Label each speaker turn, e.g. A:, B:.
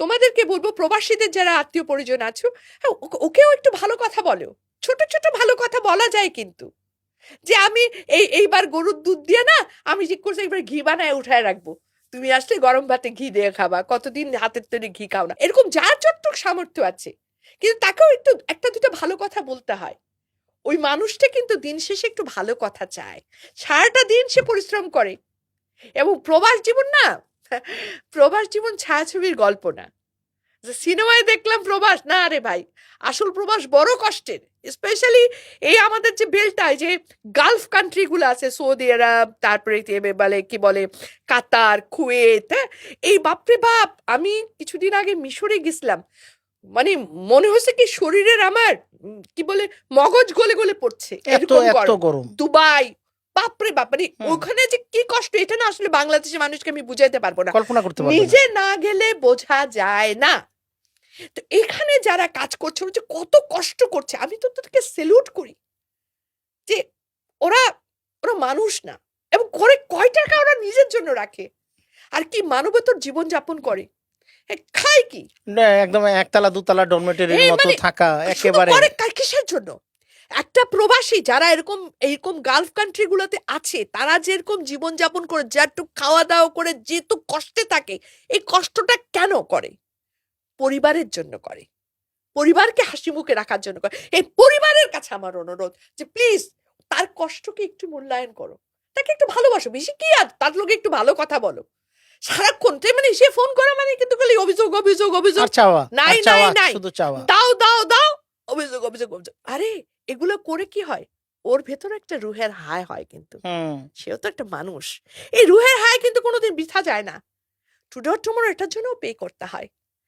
A: তোমাদেরকে বলবো, প্রবাসীদের যারা আত্মীয় পরিজন আছো, হ্যাঁ, ওকেও একটু ভালো কথা বলো। ছোট ছোট ভালো কথা বলা যায় কিন্তু, যে আমি এইবার গরুর দুধ দিয়ে না, আমি ঠিক করছি একবার ঘি বানায় উঠায় রাখবো, তুমি আসলে গরম ভাতে ঘি দিয়ে খাবা, কতদিন হাতের তৈরি ঘি খাও না। এরকম যার যতটুকু সামর্থ্য আছে, কিন্তু তাকেও একটু একটা দুটো ভালো কথা বলতে হয়। ওই মানুষটা কিন্তু দিন শেষে একটু ভালো কথা চায়, সারাটা দিন সে পরিশ্রম করে। এবং প্রবাস জীবন না, প্রবাস জীবন ছায়াছবির গল্প না, যে সিনেমায় দেখলাম প্রবাস না, রে ভাই, আসল প্রবাস বড় কষ্টের। স্পেশালি এই আমাদের যে বেলটায় যে গালফ কান্ট্রি গুলো আছে, সৌদি আরব, তারপরে বলে কি বলে কাতার, কুয়েত, হ্যাঁ, এই বাপরে বাপ, আমি কিছুদিন আগে মিশরে গেছিলাম, মানে মনে হচ্ছে কি শরীরের আমার কি বলে মগজ গলে গলে পড়ছে,
B: এত
A: এরকম
B: এত
A: গরম।
B: গরম।
A: দুবাই, বাপরে বাপ, মানে
B: হুম,
A: ওখানে যে কি কষ্ট, এটা না আসলে বাংলাদেশের মানুষকে আমি বুঝাইতে পারবো না,
B: কল্পনা করতে পারবে না।
A: নিজে না গেলে বোঝা যায় না। তো এখানে যারা কাজ করছে, ওরা যে কত কষ্ট করছে, আমি তো তাদেরকে স্যালুট করি, যে ওরা ওরা মানুষ না, এবং করে কয় টাকা ওরা নিজের জন্য রাখে, আর কি মানবতর জীবন যাপন করে, খায় কি,
B: না, একদম একতলা দুতলা ডরমেটরির মতো
A: মানে
B: থাকা
A: শুধু
B: একেবারে।
A: করে কিসের জন্য? একটা প্রবাসী যারা এরকম এইরকম গালফ কান্ট্রি গুলোতে আছে, তারা যেরকম জীবন যাপন করে, যেটুক খাওয়া দাওয়া করে, যেহেতু কষ্টে থাকে, এই কষ্টটা কেন করে? পরিবারের জন্য করে, পরিবারকে হাসি মুখে রাখার জন্য করে। এই পরিবারের কাছে আমার অনুরোধ, যে প্লিজ তার কষ্টকে একটু মূল্যায়ন করো, তাকে একটু ভালোবাসো, বেশি কি আর তার লোকে একটু ভালো কথা বলো। সারাক্ষণ মানে সে ফোন করে মানে কিন্তু খালি অভিযোগ অভিযোগ অভিযোগ,
B: আর চাওয়া,
A: নাই
B: আর
A: নাই
B: চাওয়া,
A: নাই,
B: শুধু চাওয়া।
A: দাও দাও দাও, অভিযোগ অভিযোগ অভিযোগ। আরে এগুলো করে কি হয়? ওর ভেতরে একটা রুহের হায় হয় কিন্তু,
B: হুম।
A: সেও তো একটা মানুষ। এই রুহের হায় কিন্তু কোনোদিন বৃথা যায় না, টুডে অর টুমরো এটার জন্য পে করতে হয়।